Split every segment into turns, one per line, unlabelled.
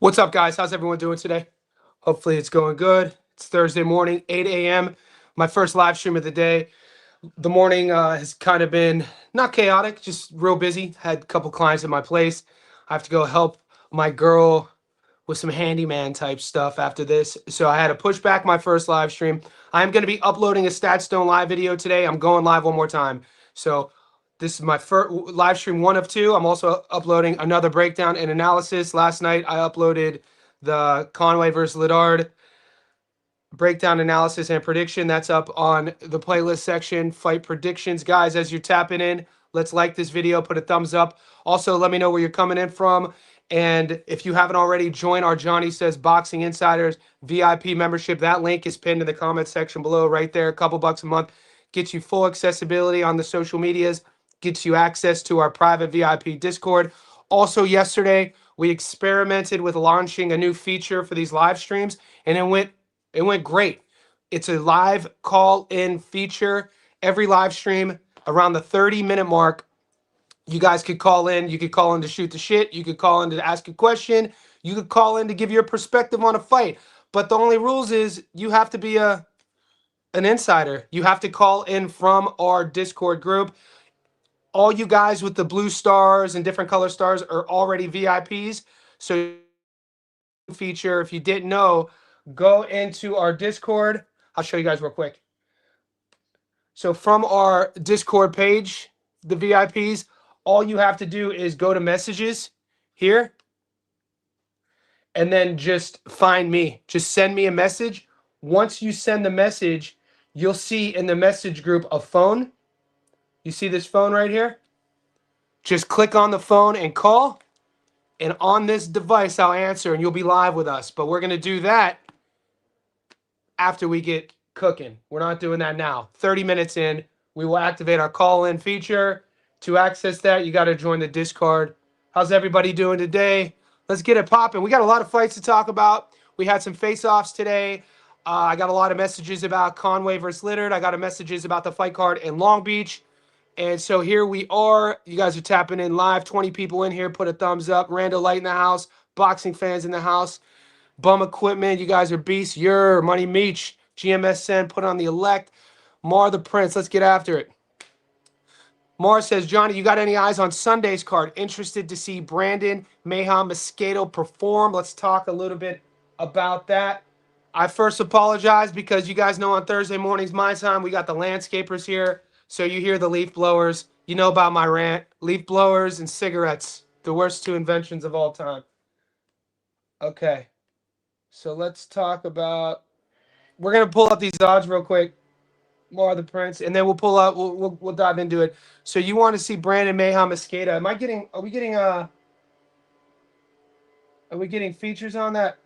What's up, guys? How's everyone doing today? Hopefully, it's going good. It's Thursday morning, 8 a.m. My first live stream of the day. The morning has kind of been not chaotic, just real busy. Had a couple clients at my place. I have to go help my girl with some handyman type stuff after this. So I had to push back my first live stream. I'm going to be uploading a Statstone live video today. I'm going live one more time. So this is my first live stream, one of two. I'm also uploading another breakdown and analysis. Last night I uploaded the Conway versus Liddard breakdown analysis and prediction. That's up on the playlist section, fight predictions. Guys, as you're tapping in, let's like this video, put a thumbs up. Also, let me know where you're coming in from. And if you haven't already, join our Johnny Says Boxing Insiders VIP membership. That link is pinned in the comment section below right there. A couple bucks a month gets you full accessibility on the social medias, gets you access to our private VIP Discord. Also, yesterday, we experimented with launching a new feature for these live streams, and it went great. It's a live call-in feature. Every live stream around the 30-minute mark, you guys could call in. You could call in to shoot the shit. You could call in to ask a question. You could call in to give your perspective on a fight. But the only rules is you have to be an insider. You have to call in from our Discord group. All you guys with the blue stars and different color stars are already VIPs. So feature, if you didn't know, go into our Discord. I'll show you guys real quick. So from our Discord page, the VIPs, all you have to do is go to messages here and then just find me. Just send me a message. Once you send the message, you'll see in the message group a phone. You see this phone right here? Just click on the phone and call. And on this device, I'll answer and you'll be live with us. But we're going to do that after we get cooking. We're not doing that now. 30 minutes in, we will activate our call-in feature. To access that, you got to join the Discord. How's everybody doing today? Let's get it popping. We got a lot of fights to talk about. We had some face-offs today. I got a lot of messages about Conway versus Liddard. I got messages about the fight card in Long Beach. And so here we are. You guys are tapping in live. 20 people in here. Put a thumbs up. Randall Light in the house. Boxing fans in the house. Bum Equipment. You guys are beasts. Your Money Meech. GMSN. Put on the elect. Mar the Prince. Let's get after it. Mar says, Johnny, you got any eyes on Sunday's card? Interested to see Brandon Mayhem Mosquito perform. Let's talk a little bit about that. I first apologize because you guys know on Thursday mornings, my time, we got the landscapers here. So you hear the leaf blowers. You know about my rant. Leaf blowers and cigarettes. The worst two inventions of all time. Okay. So let's talk about... We're going to pull up these odds real quick. More the Prince, and then we'll pull up. We'll dive into it. So you want to see Brandon Mayhem Mosquito? Am I getting? Are we getting? Are we getting features on that?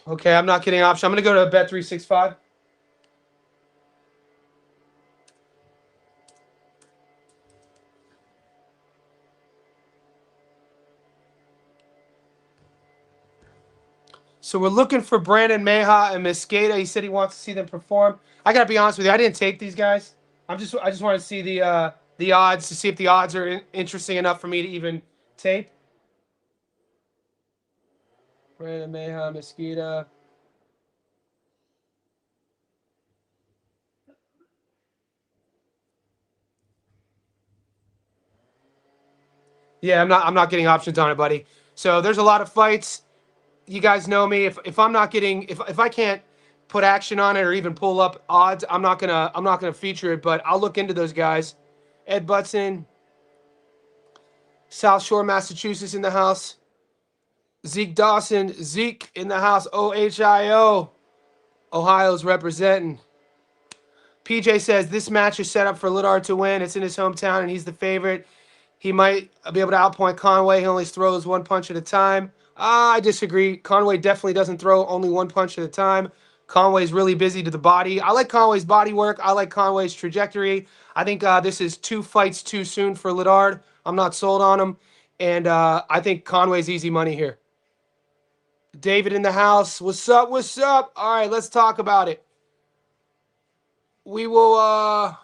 Okay, I'm not getting option. I'm gonna go to Bet365. So we're looking for Brandon Mayhem and Mosquito. He said he wants to see them perform. I gotta be honest with you. I didn't take these guys. I just want to see the odds to see if the odds are interesting enough for me to even tape. Brandon Mayhem Mosquito. Yeah, I'm not getting options on it, buddy. So there's a lot of fights. You guys know me. If I'm not getting if I can't put action on it or even pull up odds, I'm not gonna feature it. But I'll look into those guys. Ed Butson, South Shore, Massachusetts in the house. Zeke Dawson, Zeke in the house. OHIO, Ohio's representing. PJ says this match is set up for Liddard to win. It's in his hometown and he's the favorite. He might be able to outpoint Conway. He only throws one punch at a time. I disagree. Conway definitely doesn't throw only one punch at a time. Conway's really busy to the body. I like Conway's body work. I like Conway's trajectory. I think this is 2 fights too soon for Liddard. I'm not sold on him. And I think Conway's easy money here. David in the house. What's up? What's up? All right, let's talk about it. We will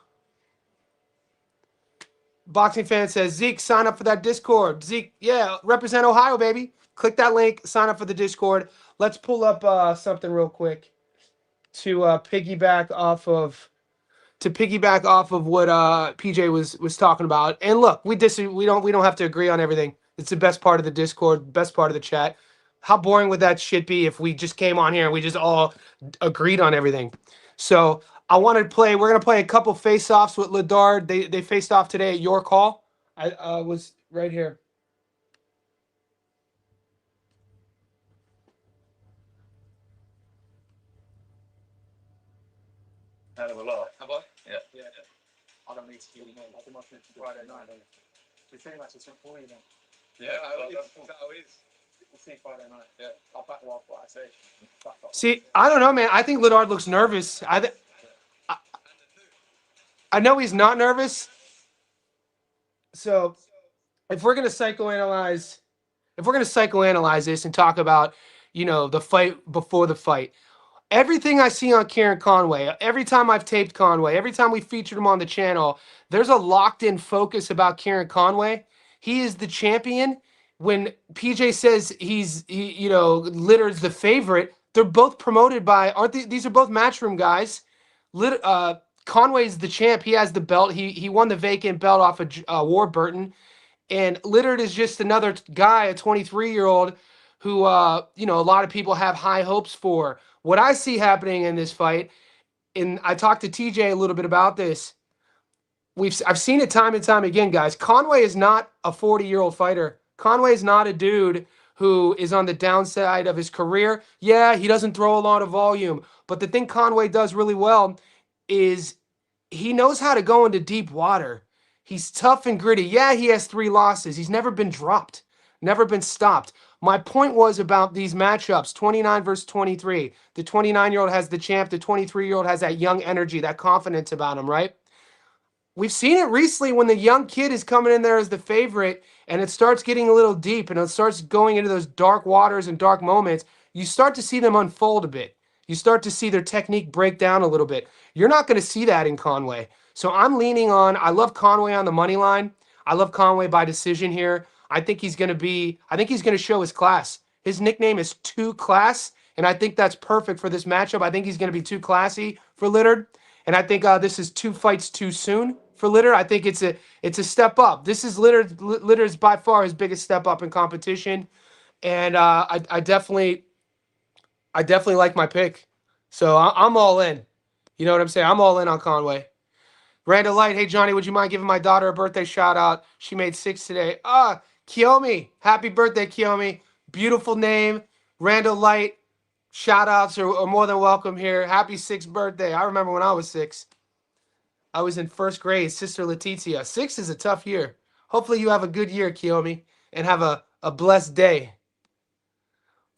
Boxing fan says, Zeke, sign up for that Discord. Zeke, yeah, represent Ohio, baby. Click that link, sign up for the Discord. Let's pull up something real quick to piggyback off of what PJ was talking about. And look, we don't have to agree on everything. It's the best part of the Discord, best part of the chat. How boring would that shit be if we just came on here and we just all agreed on everything? So I wanted to play. We're gonna play a couple face-offs with Liddard. They faced off today at York Hall. I was right here.
Hell of a lot. Have I? Yeah. I don't need to hear more. I think I finished Friday night. We pretty much just went for you then. Yeah, that always. We'll see Friday night. Yeah. I'll back off what I say.
See, I don't know, man. I think Liddard looks nervous. I know he's not nervous. So if we're gonna psychoanalyze this and talk about, the fight before the fight, everything I see on Kieron Conway, every time I've taped Conway, every time we featured him on the channel, there's a locked-in focus about Kieron Conway. He is the champion. When PJ says Liddard's the favorite, they're both promoted by, aren't they? These are both Matchroom guys. Conway's the champ. He has the belt. He won the vacant belt off of Warburton. And Liddard is just another guy, a 23-year-old who, a lot of people have high hopes for. What I see happening in this fight, and I talked to TJ a little bit about this, I've seen it time and time again, guys. Conway is not a 40-year-old fighter. Conway is not a dude who is on the downside of his career. Yeah, he doesn't throw a lot of volume, but the thing Conway does really well is he knows how to go into deep water. He's tough and gritty. Yeah, he has 3 losses. He's never been dropped, never been stopped. My point was about these matchups, 29 versus 23. The 29-year-old has the champ. The 23-year-old has that young energy, that confidence about him, right? We've seen it recently when the young kid is coming in there as the favorite and it starts getting a little deep and it starts going into those dark waters and dark moments. You start to see them unfold a bit. You start to see their technique break down a little bit. You're not going to see that in Conway. So I'm leaning on, I love Conway on the money line. I love Conway by decision here. I think he's going to show his class. His nickname is Too Class, and I think that's perfect for this matchup. I think he's going to be too classy for Liddard. And I think this is 2 fights too soon for Liddard. I think it's a step up. This is Liddard's by far his biggest step up in competition, and I definitely like my pick. So I'm all in. You know what I'm saying? I'm all in on Conway. Randall Light, hey Johnny, would you mind giving my daughter a birthday shout out? She made 6 today. Kiyomi, happy birthday, Kiyomi. Beautiful name, Randall Light. Shout outs are more than welcome here. Happy 6th birthday. I remember when I was 6. I was in 1st grade, Sister Letizia. 6 is a tough year. Hopefully you have a good year, Kiyomi, and have a blessed day.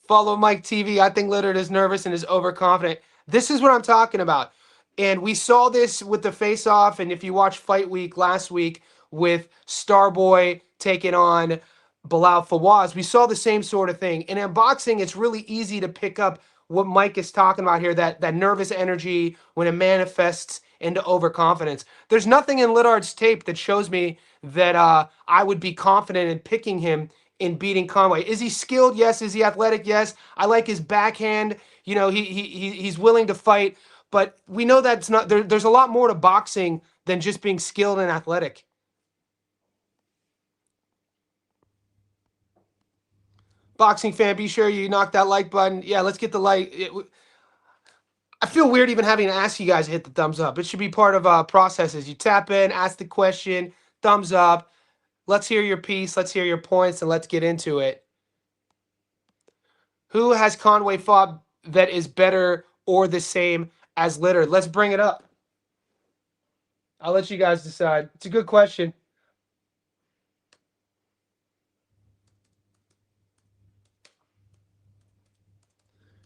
Follow Mike TV. I think Liddard is nervous and is overconfident. This is what I'm talking about. And we saw this with the face-off, and if you watch Fight Week last week with Starboy taking on Bilal Fawaz, we saw the same sort of thing. And in boxing, it's really easy to pick up what Mike is talking about here, that nervous energy when it manifests into overconfidence. There's nothing in Liddard's tape that shows me that I would be confident in picking him in beating Conway. Is he skilled? Yes. Is he athletic? Yes. I like his backhand. He's willing to fight, but we know that's not there's a lot more to boxing than just being skilled and athletic. Boxing fan, be sure you knock that like button. Yeah, let's get the like. I feel weird even having to ask you guys to hit the thumbs up. It should be part of processes. You tap in, ask the question, thumbs up. Let's hear your piece. Let's hear your points, and let's get into it. Who has Conway fought that is better or the same as Liddard? Let's bring it up. I'll let you guys decide. It's a good question.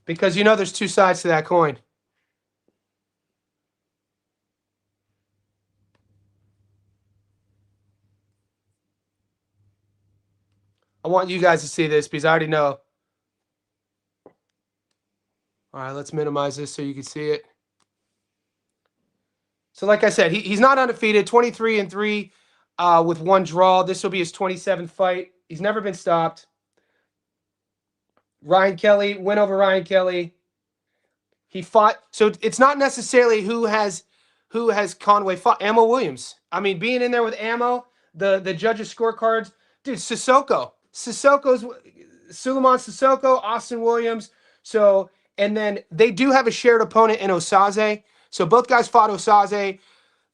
Because there's 2 sides to that coin. I want you guys to see this because I already know. All right, let's minimize this so you can see it. So like I said, he's not undefeated, 23-3 with 1 draw. This will be his 27th fight. He's never been stopped. Ryan Kelly, win over Ryan Kelly. He fought. So it's not necessarily who has Conway fought. Ammo Williams. I mean, being in there with Ammo, the judges' scorecards, dude. Suleiman Sissoko, Austin Williams. So and then they do have a shared opponent in Osaze. So both guys fought Osaze.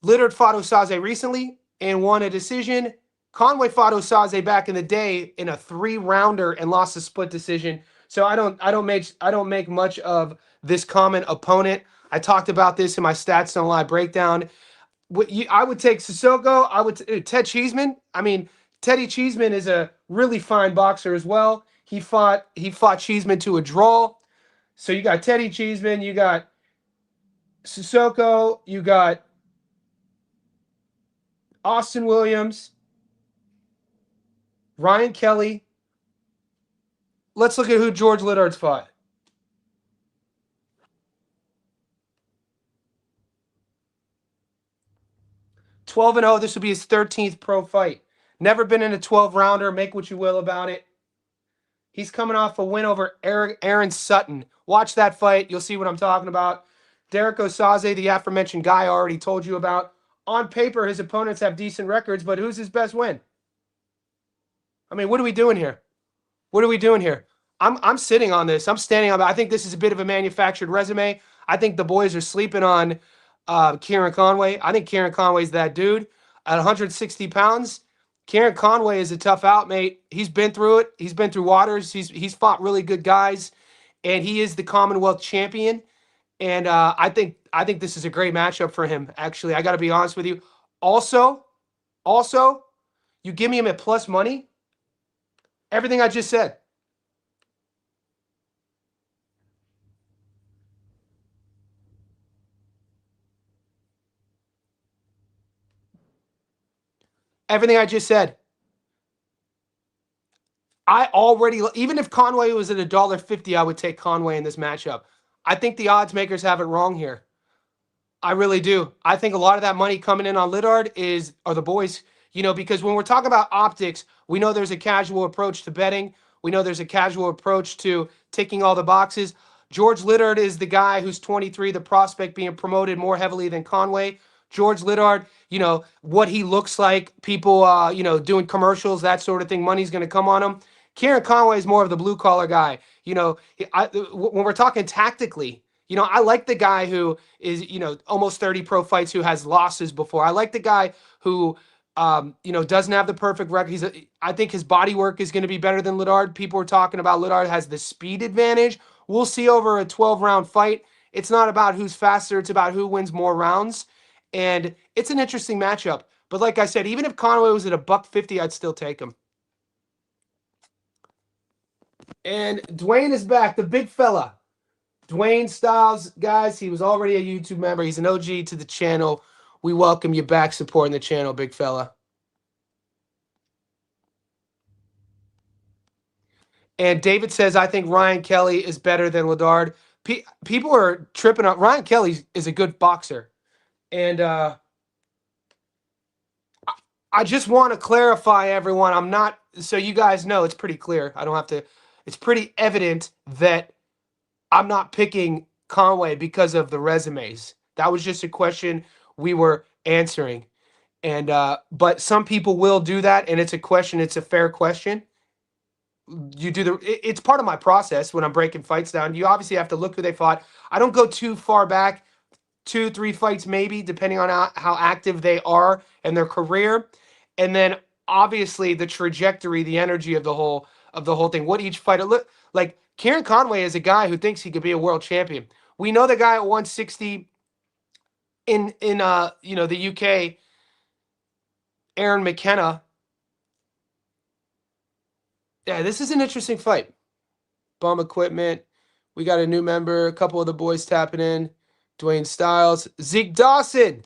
Liddard fought Osaze recently and won a decision. Conway fought Osaze back in the day in a 3-rounder and lost a split decision. So I don't make much of this common opponent. I talked about this in my stats on live breakdown. I would take Sissoko. Ted Cheeseman. I mean, Teddy Cheeseman is a really fine boxer as well. He fought Cheeseman to a draw. So you got Teddy Cheeseman, you got Sissoko, you got Austin Williams, Ryan Kelly. Let's look at who George Liddard's fought. 12-0. This will be his 13th pro fight. Never been in a 12-rounder. Make what you will about it. He's coming off a win over Aaron Sutton. Watch that fight. You'll see what I'm talking about. Derek Osaze, the aforementioned guy I already told you about. On paper, his opponents have decent records, but who's his best win? I mean, what are we doing here? What are we doing here? I'm sitting on this. I'm standing on it. I think this is a bit of a manufactured resume. I think the boys are sleeping on Kieron Conway. I think Kieron Conway's that dude. At 160 pounds, Kieron Conway is a tough out, mate. He's been through it. He's been through waters. He's fought really good guys, and he is the Commonwealth champion. And I think this is a great matchup for him. Actually, I got to be honest with you. Also, you give me him at plus money. Everything I just said. Everything I just said. I already, even if Conway was at $1.50, I would take Conway in this matchup. I think the odds makers have it wrong here. I really do. I think a lot of that money coming in on Liddard are the boys, because when we're talking about optics, we know there's a casual approach to betting. We know there's a casual approach to ticking all the boxes. George Liddard is the guy who's 23, the prospect being promoted more heavily than Conway. George Liddard, what he looks like, people, doing commercials, that sort of thing. Money's going to come on him. Kieron Conway is more of the blue collar guy. When we're talking tactically, I like the guy who is, almost 30 pro fights, who has losses before. I like the guy who, doesn't have the perfect record. I think his body work is going to be better than Liddard. People are talking about Liddard has the speed advantage. We'll see over a 12-round fight. It's not about who's faster. It's about who wins more rounds. And it's an interesting matchup. But like I said, even if Conway was at $1.50, I'd still take him. And Dwayne is back, the big fella. Dwayne Styles, guys, he was already a YouTube member. He's an OG to the channel. We welcome you back supporting the channel, big fella. And David says, I think Ryan Kelly is better than Liddard. People are tripping up. Ryan Kelly is a good boxer. And I just want to clarify, everyone. I'm not, so you guys know, it's pretty clear. I don't have to, it's pretty evident that I'm not picking Conway because of the resumes. That was just a question we were answering. And but some people will do that, and it's a question, it's a fair question. It's part of my process when I'm breaking fights down. You obviously have to look who they fought. I don't go too far back, 2-3 fights maybe, depending on how active they are in their career. And then obviously the trajectory, the energy of the whole thing. What each fighter look like. Kieron Conway is a guy who thinks he could be a world champion. We know the guy at 160 in the UK, Aaron McKenna. Yeah, this is an interesting fight. Bum equipment. We got a new member, a couple of the boys tapping in. Dwayne Styles, Zeke Dawson,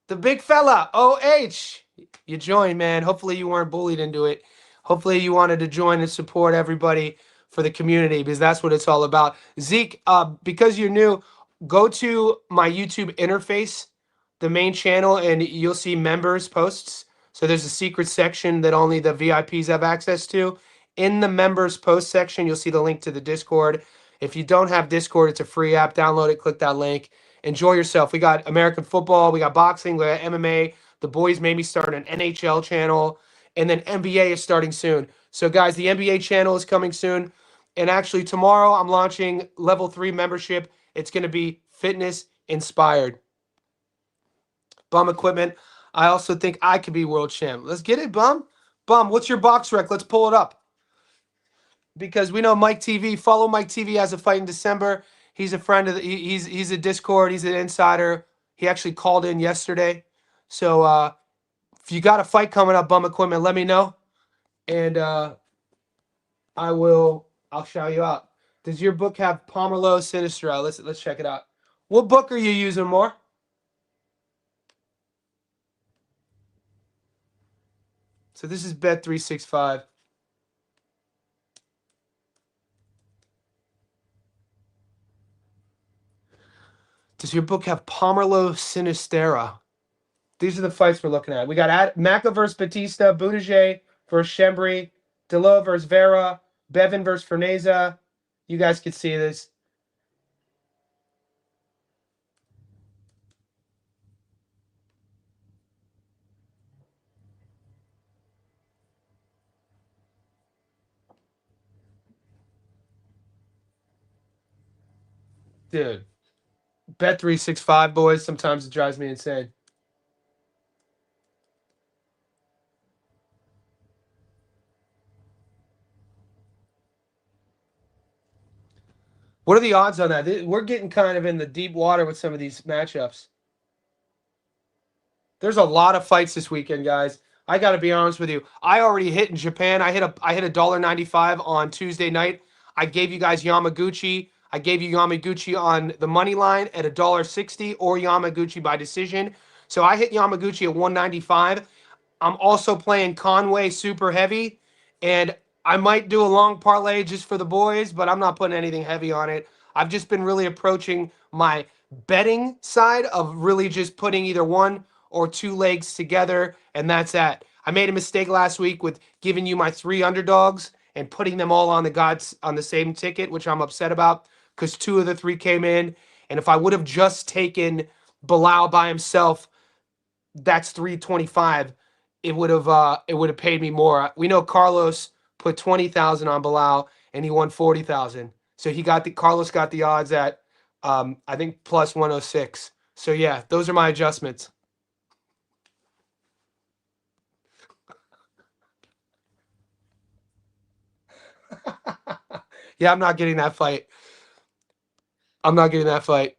the big fella, OH. You joined, man. Hopefully you weren't bullied into it. Hopefully you wanted to join and support everybody for the community because that's what it's all about. Zeke, because you're new, go to my YouTube interface, the main channel, and you'll see members posts. So there's a secret section that only the VIPs have access to. In the members post section, you'll see the link to the Discord. If you don't have Discord, it's a free app. Download it, click that link. Enjoy yourself. We got American football, we got boxing, we got MMA. The boys maybe start an NHL channel, and then NBA is starting soon. So, guys, the NBA channel is coming soon. And actually, tomorrow I'm launching level 3 membership. It's going to be fitness inspired. Bum equipment. I also think I could be world champ. Let's get it, Bum. Bum, what's your box rec? Let's pull it up. Because we know Mike TV. Follow Mike TV as a fight in December. He's a friend of the, he's a Discord. He's an insider. He actually called in yesterday. So if you got a fight coming up, Bum equipment, let me know, and I'll shout you out. Does your book have Pomerlo Sinistra? Let's check it out. What book are you using more? So this is Bet365. Does your book have Pomerlo Sinistera? These are the fights we're looking at. We got Maka versus Batista, Buttigieg versus Shembri, Delo versus Vera, Bevin versus Ferneza. You guys can see this. Dude, Bet365, boys. Sometimes it drives me insane. What are the odds on that? We're getting kind of in the deep water with some of these matchups. There's a lot of fights this weekend, guys. I got to be honest with you. I already hit in Japan. I hit $1.95 on Tuesday night. I gave you guys Yamaguchi. I gave you Yamaguchi on the money line at $1.60 or Yamaguchi by decision. So I hit Yamaguchi at 195. I'm also playing Conway super heavy, and I might do a long parlay just for the boys, but I'm not putting anything heavy on it. I've just been really approaching my betting side of really just putting either one or two legs together, and that's that. I made a mistake last week with giving you my 3 underdogs and putting them all on the same ticket, which I'm upset about because 2 of the 3 came in, and if I would have just taken Bilal by himself, that's 325. It would have paid me more. We know Carlos put 20,000 on Bilal and he won 40,000. So Carlos got the odds at I think plus 106. So yeah, those are my adjustments. Yeah, I'm not getting that fight. I'm not getting that fight.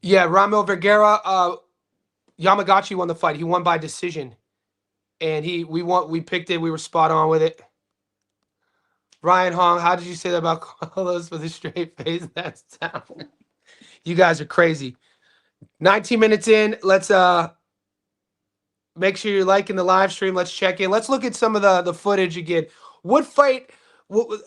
Yeah, Ramil Vergara, Yamagachi won the fight. He won by decision. And we picked it, we were spot on with it. Ryan Hong, how did you say that about Carlos with a straight face? That's sound. You guys are crazy. 19 minutes in. Let's make sure you're liking the live stream. Let's check in. Let's look at some of the footage again. What fight?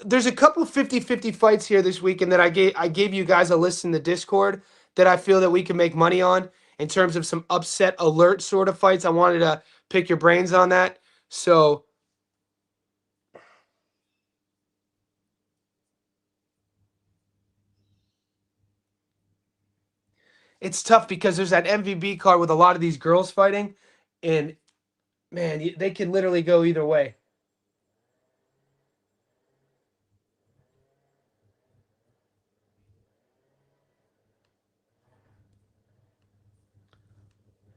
There's a couple 50-50 fights here this week, and that I gave you guys a list in the Discord that I feel that we can make money on in terms of some upset alert sort of fights. I wanted to pick your brains on that. So it's tough because there's that MVB card with a lot of these girls fighting, and man, they can literally go either way.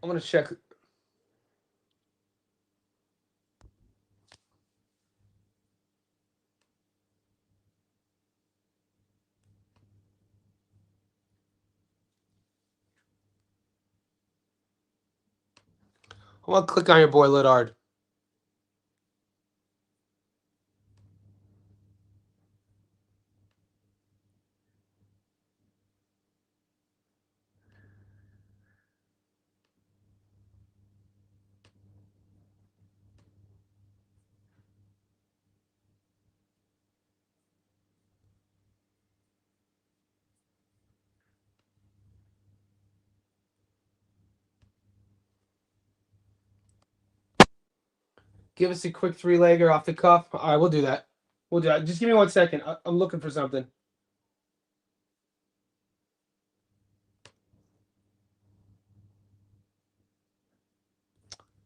I'm gonna check. I want to click on your boy Liddard. Give us a quick three-legger off the cuff. All right, we'll do that. We'll do that. Just give me 1 second. I'm looking for something.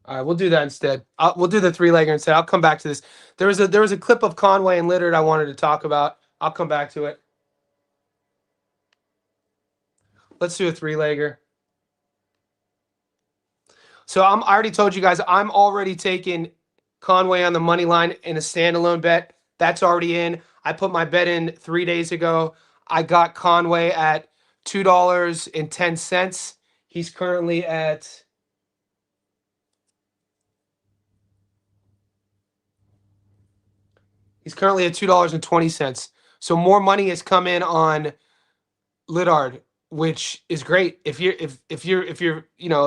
All right, we'll do that instead. We'll do the three-legger instead. I'll come back to this. There was a clip of Conway and Liddard I wanted to talk about. I'll come back to it. Let's do a three-legger. So I already told you guys I'm already taking Conway on the money line in a standalone bet. That's already in. I put my bet in 3 days ago. I got Conway at $2.10. He's currently at $2.20. So more money has come in on Liddard, which is great. If you're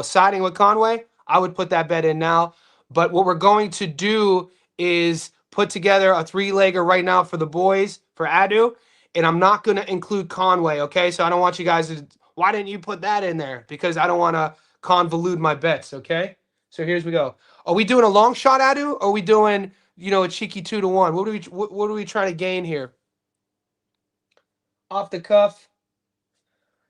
siding with Conway, I would put that bet in now. But what we're going to do is put together a three-legger right now for the boys for Adu, and I'm not going to include Conway. Okay, so I don't want you guys to. Why didn't you put that in there? Because I don't want to convolute my bets. Okay, so here's we go. Are we doing a long shot, Adu? Or are we doing a cheeky 2-1? What are we trying to gain here? Off the cuff.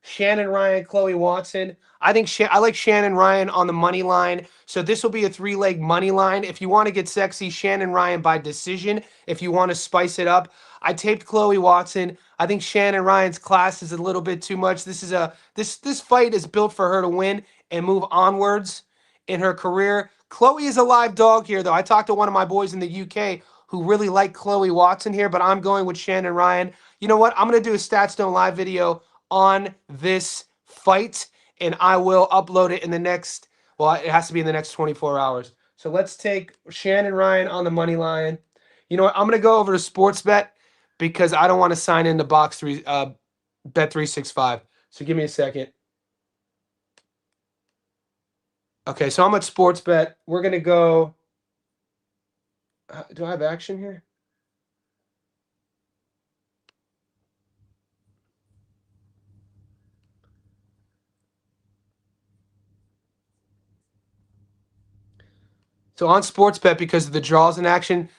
Shannon Ryan, Chloe Watson. I like Shannon Ryan on the money line. So this will be a three-leg money line. If you want to get sexy, Shannon Ryan by decision. If you want to spice it up, I taped Chloe Watson. I think Shannon Ryan's class is a little bit too much. This fight is built for her to win and move onwards in her career. Chloe is a live dog here, though. I talked to one of my boys in the UK who really like Chloe Watson here, but I'm going with Shannon Ryan. You know what? I'm going to do a Stats Don't Lie video on this fight, and I will upload it in the next, well, it has to be in the next 24 hours. So let's take Shannon Ryan on the money line. You know what? I'm going to go over to Sportsbet because I don't want to sign into Bet365. So give me a second. Okay, so I'm at Sportsbet. We're going to go. Do I have action here? So on Sportsbet, because of the draws in action,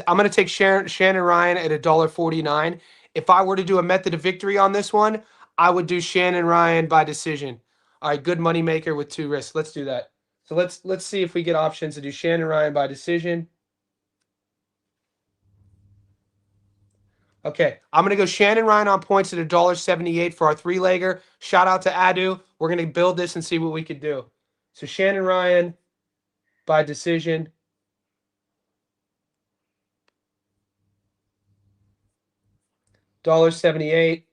I'm going to take Shannon Ryan at $1.49. If I were to do a method of victory on this one, I would do Shannon Ryan by decision. All right, good money maker with 2 risks. Let's do that. So let's see if we get options to do Shannon Ryan by decision. Okay, I'm going to go Shannon Ryan on points at $1.78 for our three-legger. Shout out to Adu. We're going to build this and see what we could do. So Shannon Ryan by decision. $1.78.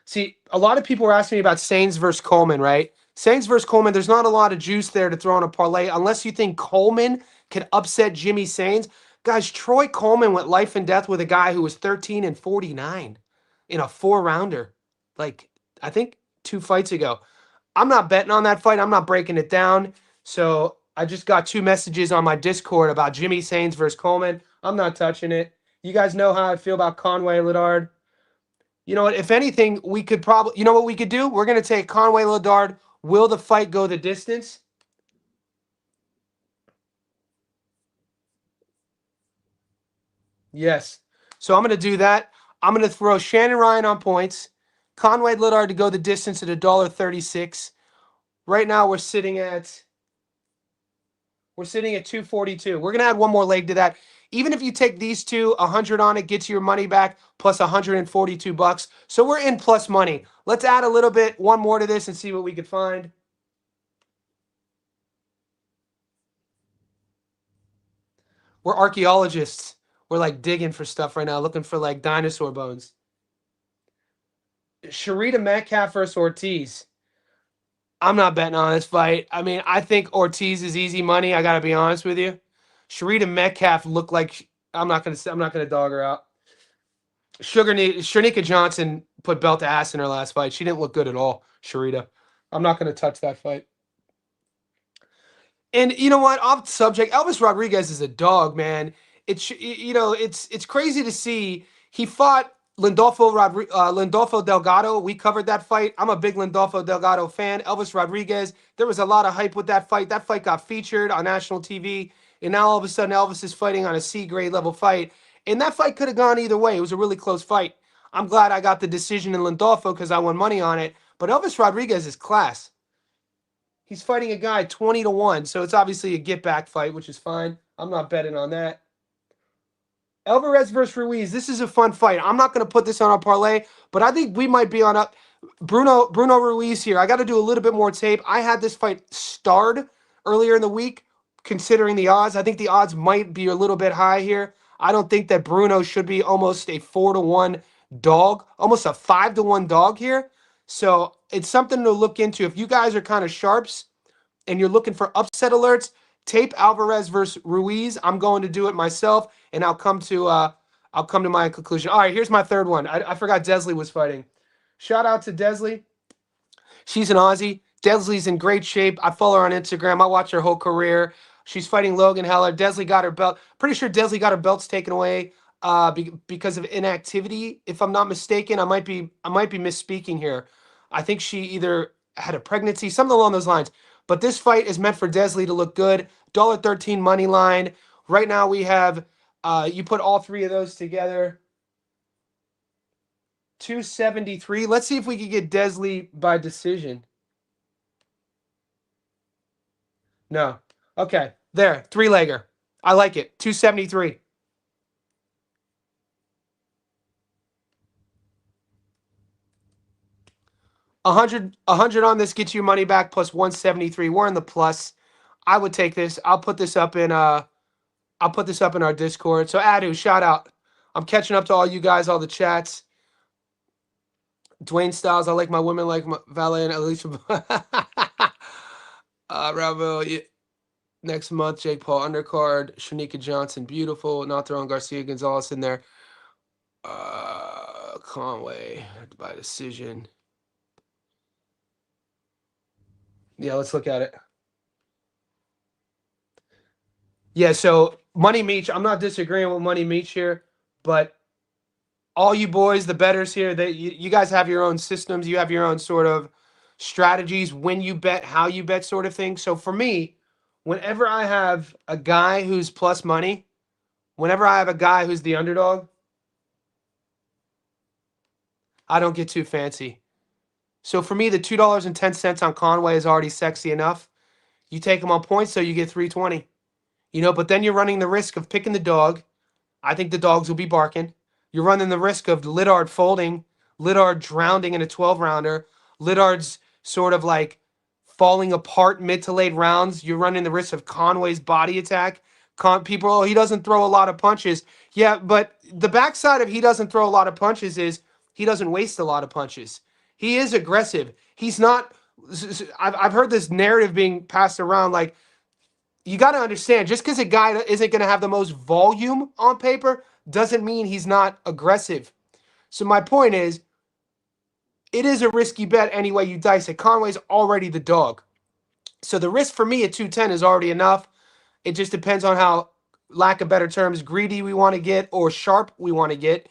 See, a lot of people were asking me about Sainz versus Coleman, right? Sainz versus Coleman, there's not a lot of juice there to throw in a parlay unless you think Coleman can upset Jimmy Sainz. Guys, Troy Coleman went life and death with a guy who was 13-49 in a 4-rounder. Like, I think 2 fights ago. I'm not betting on that fight. I'm not breaking it down. So I just got 2 messages on my Discord about Jimmy Sainz versus Coleman. I'm not touching it. You guys know how I feel about Conway Liddard. You know what? If anything, we could probably, you know what we could do? We're going to take Conway Liddard. Will the fight go the distance? Yes. So I'm going to do that. I'm going to throw Shannon Ryan on points. Conway Liddard to go the distance at $1.36. Right now we're sitting at 242. We're going to add one more leg to that. Even if you take these two, 100 on it gets your money back plus 142 bucks. So we're in plus money. Let's add a little bit, one more to this and see what we could find. We're archaeologists. We're like digging for stuff right now, looking for like dinosaur bones. Sharita Metcalf versus Ortiz. I'm not betting on this fight. I mean, I think Ortiz is easy money. I gotta be honest with you. Sharita Metcalf looked like I'm not gonna dog her out. Shanika Johnson put belt to ass in her last fight. She didn't look good at all. Sharita. I'm not gonna touch that fight. And you know what? Off the subject, Elvis Rodriguez is a dog, man. It's crazy to see. He fought Lindolfo Delgado, we covered that fight. I'm a big Lindolfo Delgado fan. Elvis Rodriguez, there was a lot of hype with that fight. That fight got featured on national TV, and now all of a sudden Elvis is fighting on a C grade level fight. And that fight could have gone either way. It was a really close fight. I'm glad I got the decision in Lindolfo because I won money on it. But Elvis Rodriguez is class. He's fighting a guy 20-1, so it's obviously a get back fight, which is fine. I'm not betting on that. Alvarez versus Ruiz. This is a fun fight. I'm not going to put this on our parlay, but I think we might be on up. Bruno Ruiz here. I got to do a little bit more tape. I had this fight starred earlier in the week, considering the odds. I think the odds might be a little bit high here. I don't think that Bruno should be almost a 4-1 dog, almost a 5-1 dog here. So it's something to look into. If you guys are kind of sharps and you're looking for upset alerts, tape Alvarez versus Ruiz. I'm going to do it myself, and I'll come to my conclusion. All right, here's my third one. I forgot Desley was fighting. Shout out to Desley. She's an Aussie. Desley's in great shape. I follow her on Instagram. I watch her whole career. She's fighting Logan Heller. Desley got her belt. Pretty sure Desley got her belts taken away because of inactivity. If I'm not mistaken, I might be misspeaking here. I think she either had a pregnancy, something along those lines. But this fight is meant for Desley to look good. $1.13 money line. Right now we have, you put all three of those together, 273. Let's see if we can get Desley by decision. No. Okay. There. Three-legger. I like it. 273. $100 on this gets you money back plus 173. We're in the plus. I would take this. I'll put this up in our Discord. So Adu, shout out. I'm catching up to all you guys, all the chats. Dwayne Styles, I like my women like my valet and Alicia. Ravel, yeah. Next month, Jake Paul undercard, Shanika Johnson, beautiful. Not throwing Garcia Gonzalez in there. Conway by decision. Yeah, let's look at it. Yeah, so Money Meach, I'm not disagreeing with Money Meach here, but all you boys, the bettors here, you guys have your own systems. You have your own sort of strategies when you bet, how you bet sort of thing. So for me, whenever I have a guy who's plus money, whenever I have a guy who's the underdog, I don't get too fancy. So for me, the $2.10 on Conway is already sexy enough. You take him on points, so you get 320. But then you're running the risk of picking the dog. I think the dogs will be barking. You're running the risk of Liddard folding, Liddard drowning in a 12-rounder, Liddard's sort of like falling apart mid to late rounds. You're running the risk of Conway's body attack. People, he doesn't throw a lot of punches. Yeah, but the backside of he doesn't throw a lot of punches is he doesn't waste a lot of punches. He is aggressive. He's not. I've heard this narrative being passed around like, you got to understand, just because a guy isn't going to have the most volume on paper doesn't mean he's not aggressive. So my point is, it is a risky bet any way you dice it. Conway's already the dog. So the risk for me at 210 is already enough. It just depends on how, lack of better terms, greedy we want to get or sharp we want to get.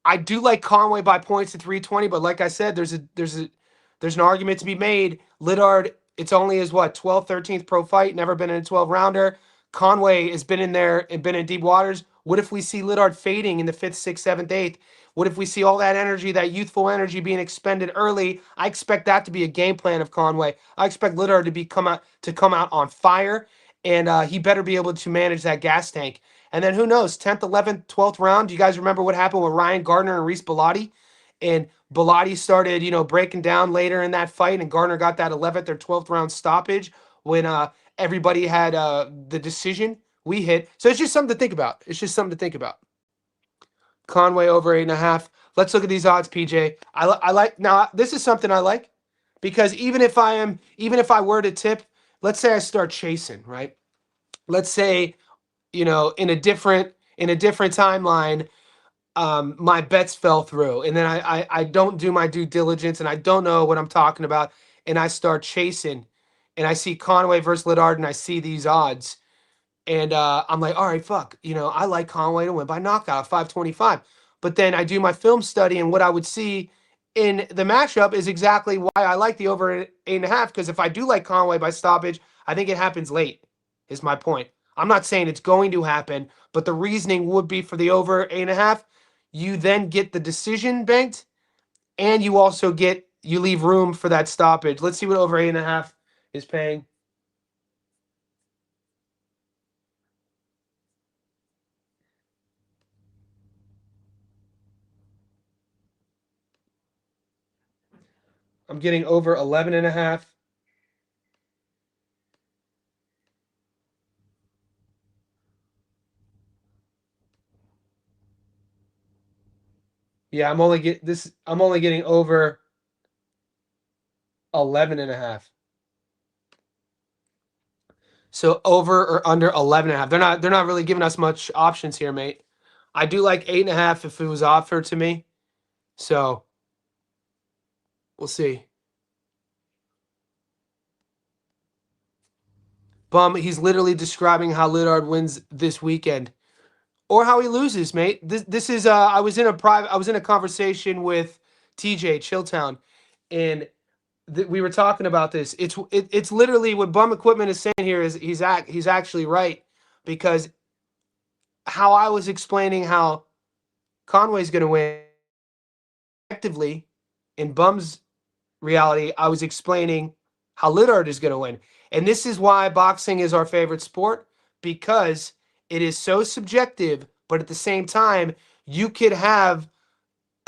I do like Conway by points at 320, but like I said, there's an argument to be made. Liddard, it's only his 12th, 13th pro fight, never been in a 12-rounder. Conway has been in there and been in deep waters. What if we see Liddard fading in the 5th, 6th, 7th, 8th? What if we see all that energy, that youthful energy being expended early? I expect that to be a game plan of Conway. I expect Liddard to come out on fire, and he better be able to manage that gas tank. And then who knows, 10th, 11th, 12th round. Do you guys remember what happened with Ryan Gardner and Reese Bellotti? And Bellotti started, breaking down later in that fight, and Gardner got that 11th or 12th round stoppage when everybody had the decision. We hit. So it's just something to think about. Conway over 8.5. Let's look at these odds, PJ. I like, now this is something I like, because even if I were to tip, let's say I start chasing, right? Let's say, in a different timeline, my bets fell through, and then I don't do my due diligence, and I don't know what I'm talking about, and I start chasing, and I see Conway versus Liddard, and I see these odds, and I'm like, all right, fuck, I like Conway to win by knockout, 525. but then I do my film study, and what I would see in the matchup is exactly why I like the over 8.5. Because if I do like Conway by stoppage, I think it happens late, is my point. I'm not saying it's going to happen, but the reasoning would be for the over 8.5. You then get the decision banked, and you also you leave room for that stoppage. Let's see what over 8.5 is paying. I'm getting over 11.5. Yeah, I'm only getting over 11.5. So over or under 11.5. They're not really giving us much options here, mate. I do like 8.5 if it was offered to me. So we'll see. Bum, he's literally describing how Liddard wins this weekend. Or how he loses, mate. This is I was in a conversation with TJ Chilltown, and we were talking about this. It's literally what Bum Equipment is saying here is he's actually right, because how I was explaining how Conway's going to win effectively in Bum's reality, I was explaining how Liddard is going to win. And this is why boxing is our favorite sport, because it is so subjective, but at the same time, you could have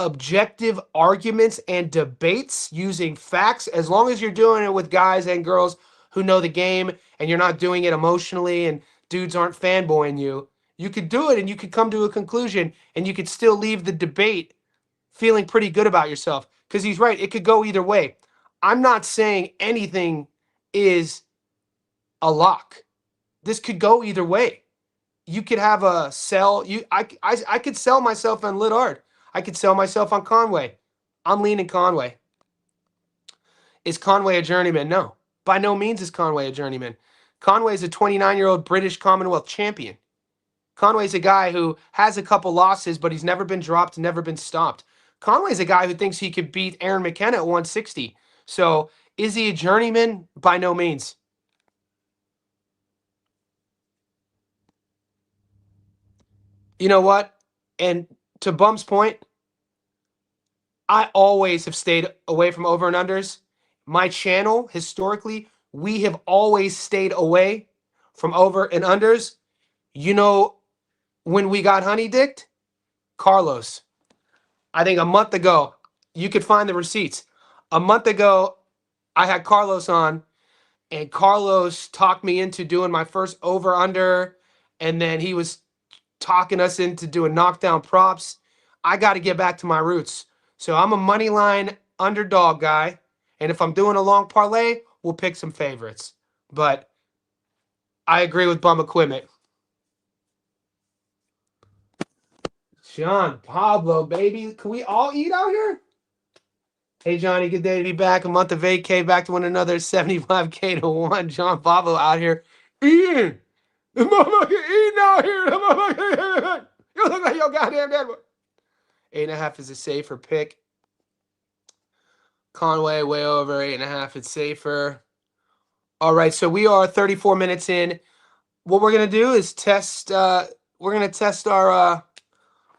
objective arguments and debates using facts, as long as you're doing it with guys and girls who know the game and you're not doing it emotionally and dudes aren't fanboying you. You could do it and you could come to a conclusion, and you could still leave the debate feeling pretty good about yourself, because he's right. It could go either way. I'm not saying anything is a lock. This could go either way. You could have a sell. I could sell myself on Liddard. I could sell myself on Conway. I'm leaning Conway. Is Conway a journeyman? No. By no means is Conway a journeyman. Conway is a 29-year-old British Commonwealth champion. Conway's a guy who has a couple losses, but he's never been dropped, never been stopped. Conway's a guy who thinks he could beat Aaron McKenna at 160. So is he a journeyman? By no means. You know what? And to Bum's point, I always have stayed away from over and unders. My channel, historically, we have always stayed away from over and unders. You know, when we got honey dicked, Carlos, I think a month ago, you could find the receipts. A month ago, I had Carlos on, and Carlos talked me into doing my first over under, and then he was talking us into doing knockdown props. I got to get back to my roots. So I'm a money line underdog guy, and if I'm doing a long parlay, we'll pick some favorites. But I agree with Bum Equipment. Sean Pablo, baby, can we all eat out here? Hey Johnny, good day to be back. A month of vacay, back to win another 75K to 1. John Pablo out here eating. The motherfucker eating out here. You look like your goddamn dad. 8.5 is a safer pick. Conway way over 8.5. It's safer. All right, so we are 34 minutes in. What we're gonna do is test. We're gonna test our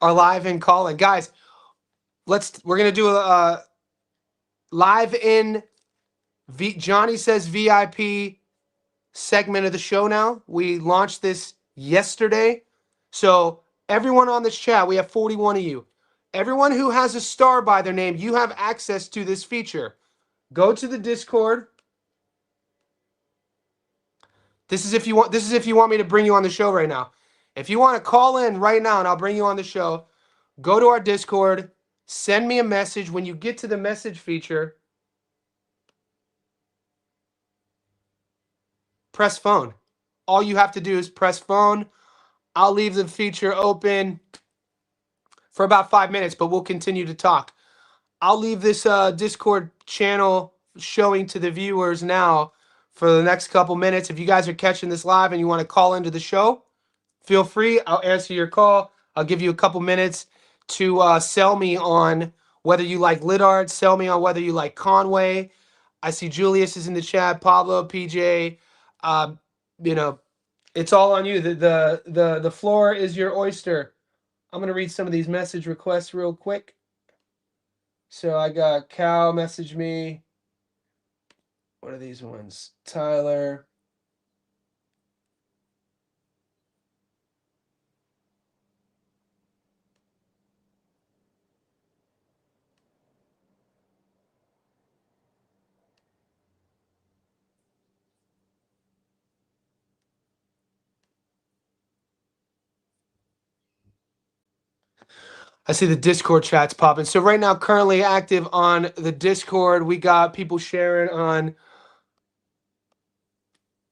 live in calling, guys. We're gonna do a live in. Johnny says VIP segment of the show now. We launched this yesterday. So everyone on this chat, we have 41 of you. Everyone who has a star by their name, you have access to this feature. Go to the Discord. This is if you want me to bring you on the show right now. If you want to call in right now and I'll bring you on the show, go to our Discord, send me a message. When you get to the message feature, press phone. All you have to do is press phone. I'll leave the feature open for about 5 minutes, but we'll continue to talk. I'll leave this Discord channel showing to the viewers now for the next couple minutes. If you guys are catching this live and you want to call into the show, feel free. I'll answer your call. I'll give you a couple minutes to sell me on whether you like Liddard, sell me on whether you like Conway. I see Julius is in the chat, Pablo, PJ. Um, you know, it's all on you. The floor is your oyster. I'm gonna read some of these message requests real quick. So I got Cal message me. What are these ones? Tyler. I see the Discord chat's popping. So right now, currently active on the Discord, we got people sharing on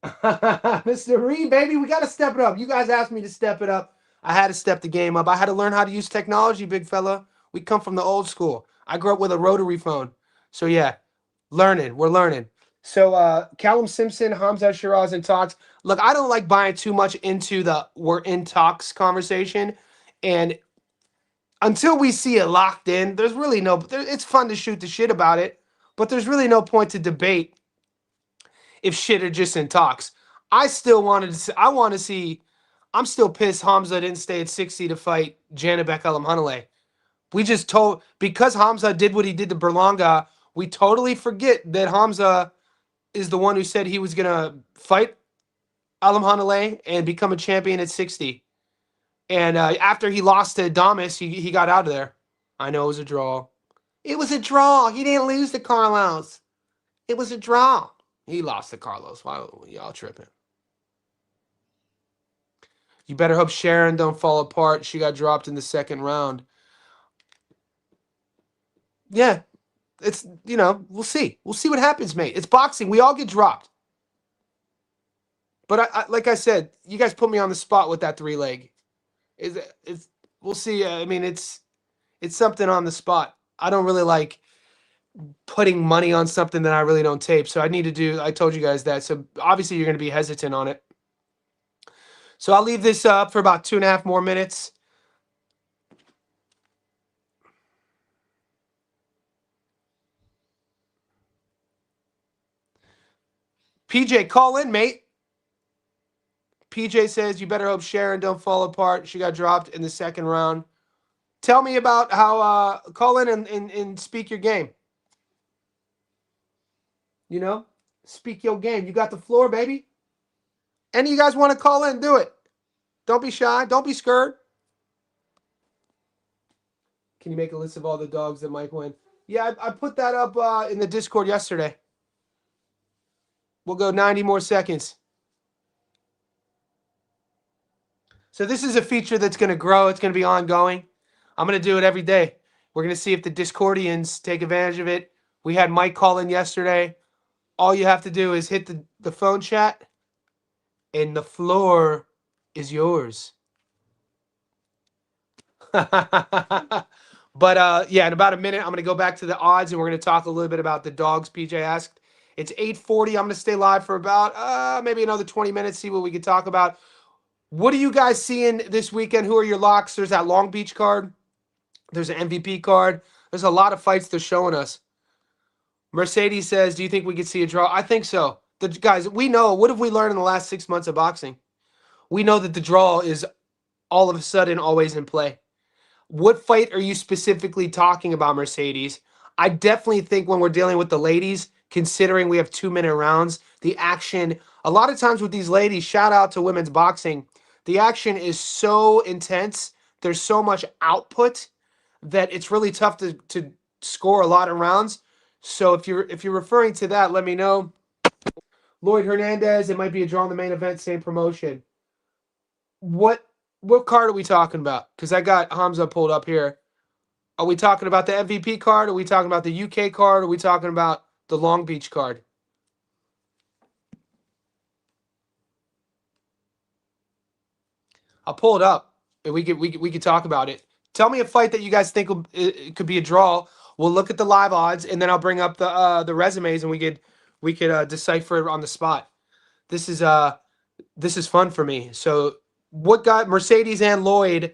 Mr. Reed, baby. We got to step it up. You guys asked me to step it up. I had to step the game up. I had to learn how to use technology, big fella. We come from the old school. I grew up with a rotary phone. So yeah, learning. We're learning. So Callum Simpson, Hamza Shiraz in talks. Look, I don't like buying too much into the we're in talks conversation. And until we see it locked in, there's really no. It's fun to shoot the shit about it, but there's really no point to debate if shit are just in talks. I still wanted to. I want to see. I'm still pissed Hamza didn't stay at 60 to fight Janibek Elamhanaleh. We just told because Hamza did what he did to Berlanga. We totally forget that Hamza is the one who said he was gonna fight Elamhanaleh and become a champion at 60. And after he lost to Adames, he got out of there. I know it was a draw. It was a draw. He didn't lose to Carlos. It was a draw. He lost to Carlos. Why y'all tripping? You better hope Sharon don't fall apart. She got dropped in the second round. Yeah, it's we'll see. We'll see what happens, mate. It's boxing. We all get dropped. But I like I said, you guys put me on the spot with that 3-leg. It's we'll see. I mean, it's something on the spot. I don't really like putting money on something that I really don't tape. So I need to do. I told you guys that. So obviously you're going to be hesitant on it. So I'll leave this up for about 2.5 more minutes. PJ, call in, mate. PJ says you better hope Sharon don't fall apart. She got dropped in the second round. Tell me about how call in and speak your game. Speak your game. You got the floor, baby. Any of you guys want to call in, do it. Don't be shy. Don't be scared. Can you make a list of all the dogs that might win? Yeah, I put that up in the Discord yesterday. We'll go 90 more seconds. So this is a feature that's going to grow. It's going to be ongoing. I'm going to do it every day. We're going to see if the Discordians take advantage of it. We had Mike call in yesterday. All you have to do is hit the phone chat, and the floor is yours. But yeah, in about a minute, I'm going to go back to the odds, and we're going to talk a little bit about the dogs PJ asked. It's 8:40. I'm going to stay live for about maybe another 20 minutes, see what we can talk about. What are you guys seeing this weekend? Who are your locks? There's that Long Beach card. There's an MVP card. There's a lot of fights they're showing us. Mercedes says, do you think we could see a draw? I think so. Guys, we know. What have we learned in the last 6 months of boxing? We know that the draw is all of a sudden always in play. What fight are you specifically talking about, Mercedes? I definitely think when we're dealing with the ladies, considering we have 2-minute rounds, the action, a lot of times with these ladies, shout out to women's boxing, the action is so intense. There's so much output that it's really tough to score a lot of rounds. So if you're referring to that, let me know. Lloyd Hernandez, it might be a draw in the main event, same promotion. What card are we talking about? Because I got Hamza pulled up here. Are we talking about the MVP card? Are we talking about the UK card? Are we talking about the Long Beach card? I'll pull it up and we could talk about it. Tell me a fight that you guys think it could be a draw. We'll look at the live odds and then I'll bring up the resumes and we could decipher it on the spot. This is fun for me. So what got Mercedes and Lloyd?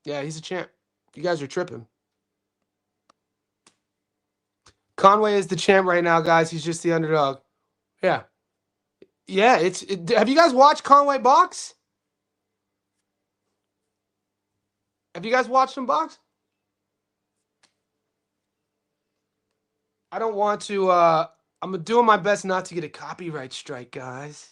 Yeah, he's a champ. You guys are tripping. Conway is the champ right now, guys. He's just the underdog. Yeah. Yeah, have you guys watched Conway box? Have you guys watched him box? I don't want to I'm doing my best not to get a copyright strike, guys.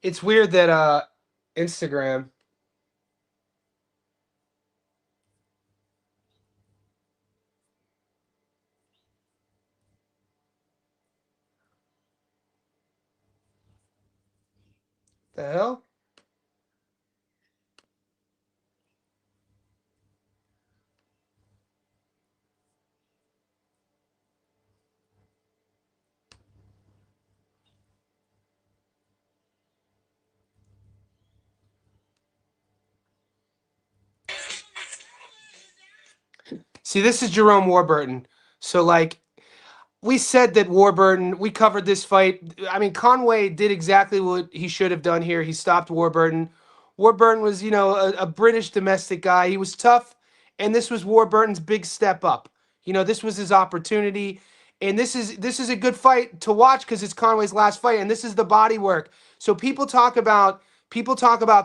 It's weird that Instagram. The hell? See, this is Jerome Warburton. So like we said that Warburton, we covered this fight. I mean, Conway did exactly what he should have done here. He stopped Warburton. Warburton was, a British domestic guy. He was tough, and this was Warburton's big step up. This was his opportunity, and this is a good fight to watch because it's Conway's last fight, and this is the body work. So people talk about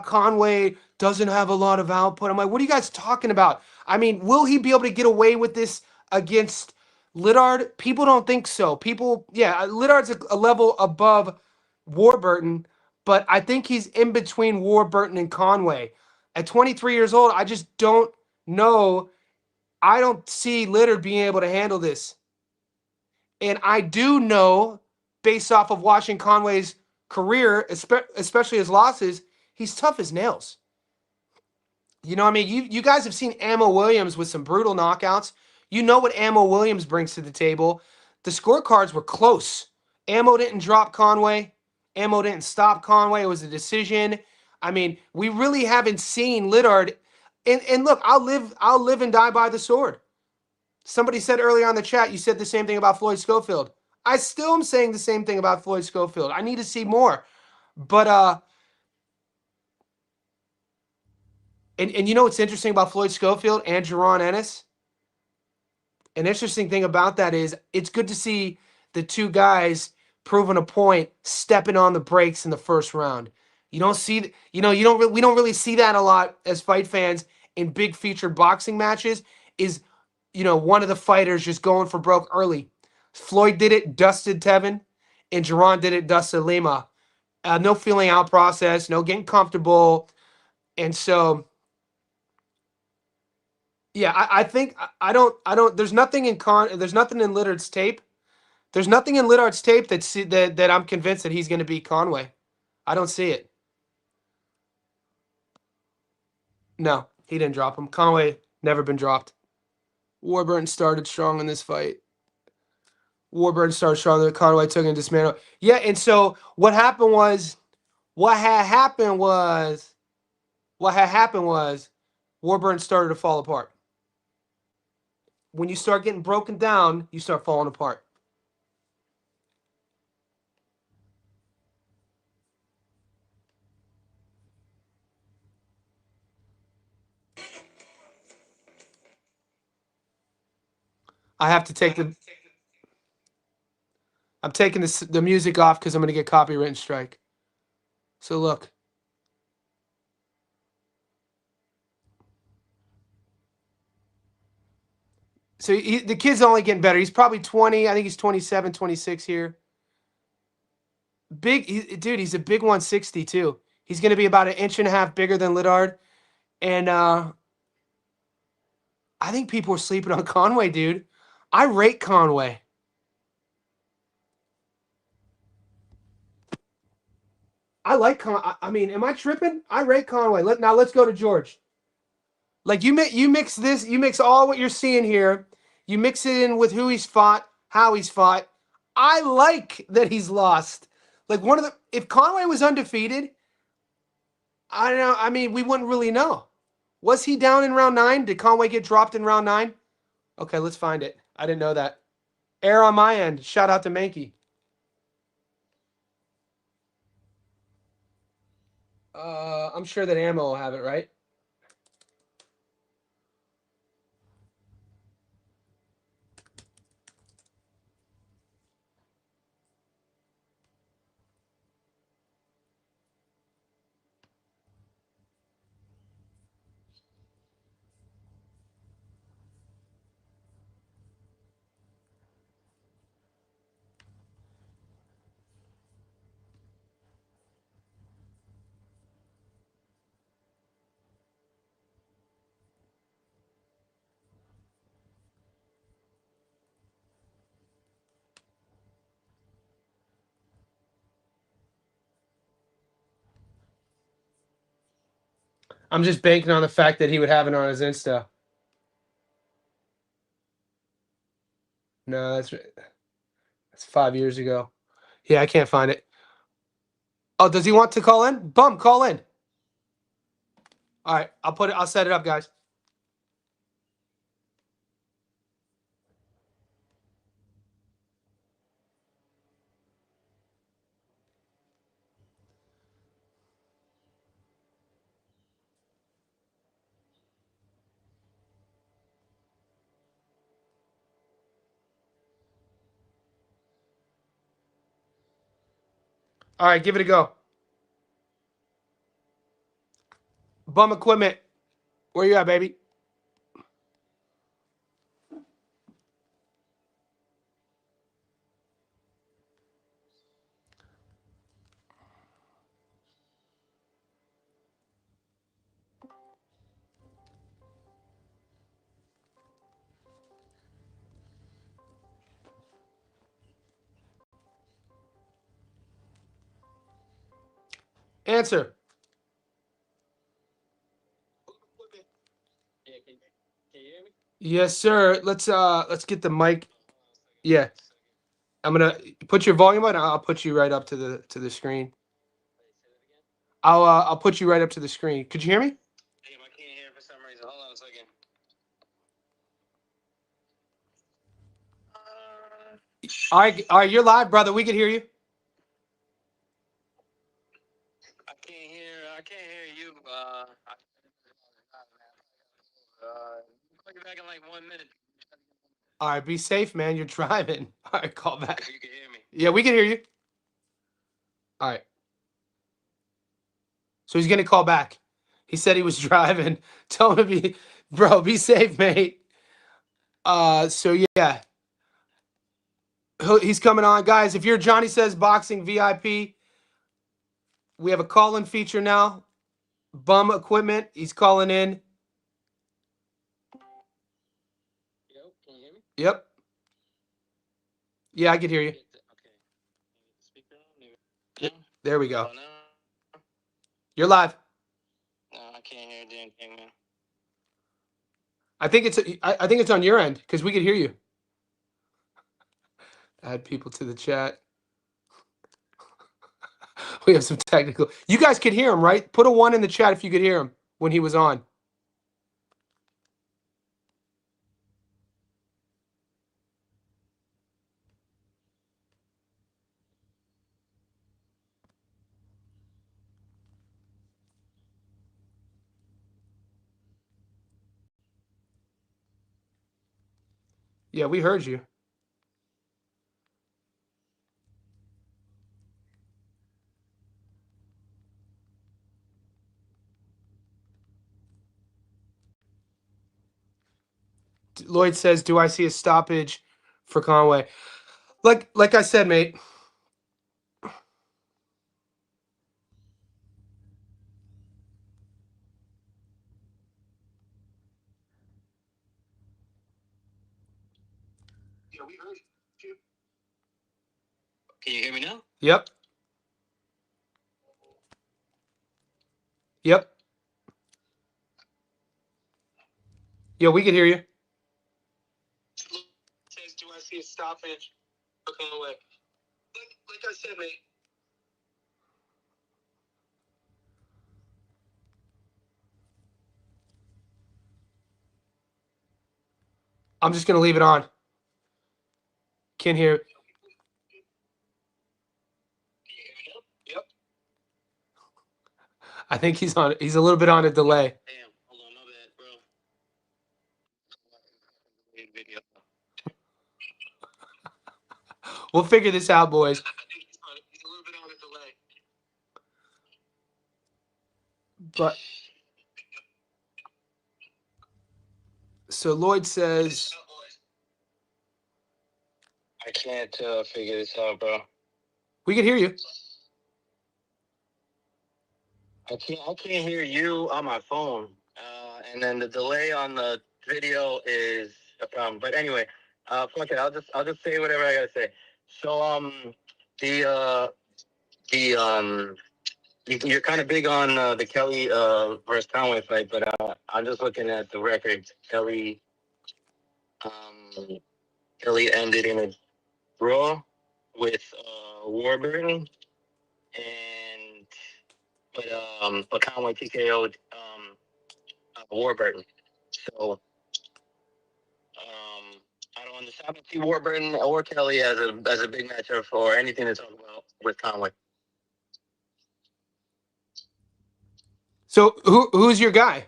Conway doesn't have a lot of output. I'm like, what are you guys talking about? I mean, will he be able to get away with this against Liddard? People don't think so. Liddard's a level above Warburton, but I think he's in between Warburton and Conway. At 23 years old, I just don't know. I don't see Liddard being able to handle this. And I do know, based off of watching Conway's career, especially his losses, he's tough as nails. You know what I mean? You guys have seen Ammo Williams with some brutal knockouts. You know what Ammo Williams brings to the table. The scorecards were close. Ammo didn't drop Conway. Ammo didn't stop Conway. It was a decision. I mean, we really haven't seen Liddard. And look, I'll live and die by the sword. Somebody said earlier on the chat, you said the same thing about Floyd Schofield. I still am saying the same thing about Floyd Schofield. I need to see more. But and you know what's interesting about Floyd Schofield and Jaron Ennis? An interesting thing about that is it's good to see the two guys proving a point, stepping on the brakes in the first round. You don't see, we don't really see that a lot as fight fans in big featured boxing matches. Is one of the fighters just going for broke early. Floyd did it, dusted Tevin, and Jaron did it, dusted Lima. No feeling out process, no getting comfortable, and so. Yeah, I think I don't. There's nothing in Liddard's tape. There's nothing in Liddard's tape that I'm convinced that he's going to beat Conway. I don't see it. No, he didn't drop him. Conway never been dropped. Warburton started strong in this fight. Warburton started strong. Conway took him and dismantled. Yeah, and so what had happened was Warburton started to fall apart. When you start getting broken down, you start falling apart. I have to take I'm taking the music off because I'm going to get copyright strike. So look. So the kid's only getting better. He's probably 20. I think he's 27, 26 here. Dude, he's a big 160 too. He's going to be about 1.5 inches bigger than Liddard. And I think people are sleeping on Conway, dude. I rate Conway. I like I mean, am I tripping? I rate Conway. Now let's go to George. Like you mix all what you're seeing here. You mix it in with who he's fought, how he's fought. I like that he's lost. Like if Conway was undefeated, I don't know. I mean, we wouldn't really know. Was he down in round 9? Did Conway get dropped in round 9? Okay, let's find it. I didn't know that. Error on my end. Shout out to Mankey. I'm sure that Ammo will have it, right? I'm just banking on the fact that he would have it on his Insta. No, that's 5 years ago. Yeah, I can't find it. Oh, does he want to call in? Bum, call in. All right, I'll set it up, guys. All right, give it a go. Bum equipment. Where you at, baby? Answer. Yes, sir. Let's get the mic. Yeah. I'm gonna put your volume on. I'll put you right up to the screen. I'll put you right up to the screen. Could you hear me?
Damn, I can't hear for some reason. Hold on a second.
All right, you're live, brother. We can hear you.
I can't hear you. Call you back in like 1 minute.
All right, be safe, man. You're driving. All right, call back.
You can hear me.
Yeah, we can hear you. All right. So he's gonna call back. He said he was driving. Tell him to be safe, mate. So yeah, he's coming on, guys. If you're Johnny Says Boxing VIP, we have a call-in feature now. Bum equipment. He's calling in.
Yo, can you hear me?
Yep. Yeah, I can hear you.
Okay. Speaker on? Yeah.
There we go.
Oh, no.
You're live.
No, I can't hear a damn thing, man.
I think it's on your end because we could hear you. Add people to the chat. We have some technical. You guys could hear him, right? Put a 1 in the chat if you could hear him when he was on. Yeah, we heard you. Lloyd says, "Do I see a stoppage for Conway?" Like I said, mate.
Yeah, we heard you. Can you hear me now?
Yep. Yep. Yeah, we can hear you.
see a stoppage for Conway. Like I said, mate.
I'm just gonna leave it on. Can't hear.
Yep.
I think he's on. He's a little bit on a delay.
Damn. Hold on, my bad, bro. Video.
We'll figure this out, boys.
I think he's a little bit on a delay.
But so Lloyd says
I can't figure this out, bro.
we can hear you.
I can't hear you on my phone. And then the delay on the video is a problem. But anyway, fuck it. I'll just say whatever I gotta say. So you're kind of big on the Kelly versus Conway fight, but I'm just looking at the record. Kelly ended in a draw with Warburton, but Conway TKO'd Warburton. So I don't understand. I don't see Warburton or Kelly as a big matchup for anything to talk about with Conway.
So who's your guy?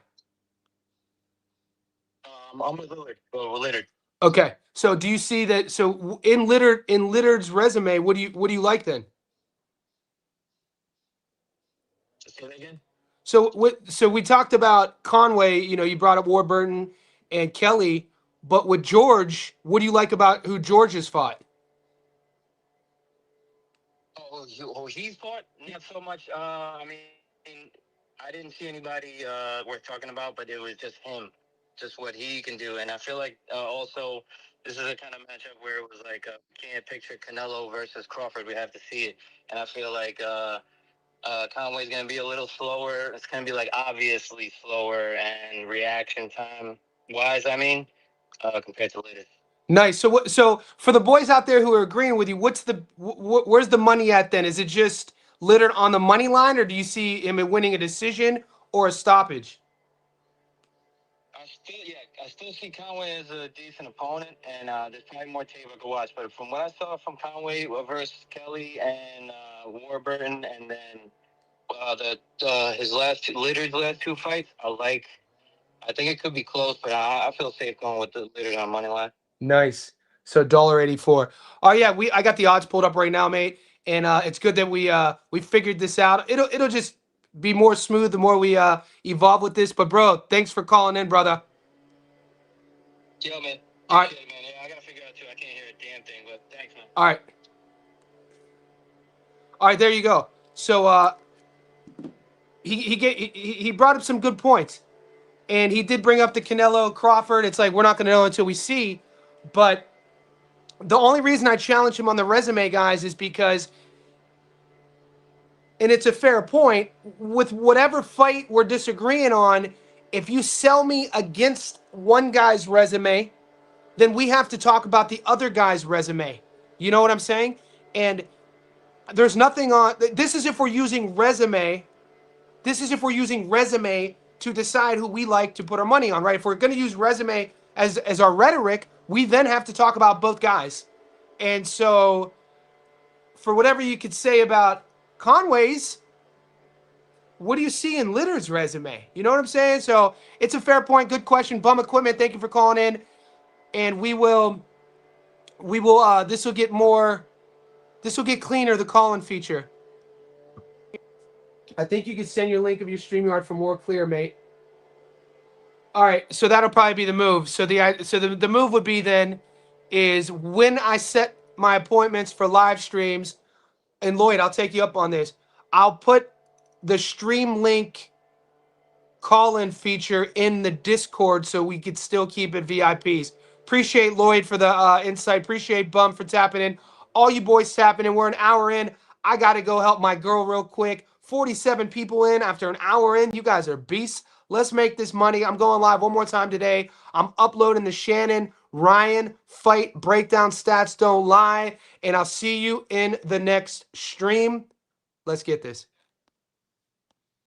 I'm with Liddard. Liddard.
Okay. So do you see that? So in Liddard's resume, what do you like then?
Say that again.
So we talked about Conway. You know, you brought up Warburton and Kelly, but with George, what do you like about who George has fought?
He's fought? Not so much. I mean, I didn't see anybody worth talking about, but it was just him, just what he can do. And I feel like also this is a kind of matchup where it was like can't picture Canelo versus Crawford. We have to see it. And I feel like Conway's going to be a little slower. It's going to be like obviously slower and reaction time wise, I mean, compared to Liddard.
Nice. So for the boys out there who are agreeing with you, where's the money at then? Is it just Liddard on the money line, or do you see him winning a decision or a stoppage?
I still see Conway as a decent opponent, and there's probably more tape I could watch. But from what I saw from Conway versus Kelly and Warburton, and then Liddard's last two fights, I think it could be close, but I feel safe going with the Liddard on money line.
Nice. So $1.84. Oh yeah, I got the odds pulled up right now, mate, and it's good that we figured this out. It'll just be more smooth the more we evolve with this. But bro, thanks for calling in, brother.
Yo, man.
All right.
Man. Yeah, I gotta figure out too. I can't hear a damn thing, but thanks, man.
All right. There you go. So he brought up some good points, and he did bring up the Canelo Crawford. It's like we're not gonna know until we see, but the only reason I challenge him on the resume, guys, is because, and it's a fair point, with whatever fight we're disagreeing on, if you sell me against one guy's resume, then we have to talk about the other guy's resume. You know what I'm saying? And there's nothing on, this is if we're using resume, to decide who we like to put our money on, right? If we're going to use resume as our rhetoric, we then have to talk about both guys. And so, for whatever you could say about Conway's, what do you see in Liddard's resume? You know what I'm saying? So, it's a fair point. Good question. Bum Equipment, thank you for calling in. And this will get cleaner, the call-in feature. I think you could send your link of your StreamYard for more clear, mate. All right, so that'll probably be the move. So the move would be then is when I set my appointments for live streams, and Lloyd, I'll take you up on this. I'll put the stream link call-in feature in the Discord so we could still keep it VIPs. Appreciate Lloyd for the insight. Appreciate Bum for tapping in. All you boys tapping in. We're an hour in. I got to go help my girl real quick. 47 people in after an hour in. You guys are beasts. Let's make this money. I'm going live one more time today. I'm uploading the Shannon Ryan fight breakdown stats don't lie. And I'll see you in the next stream. Let's get this.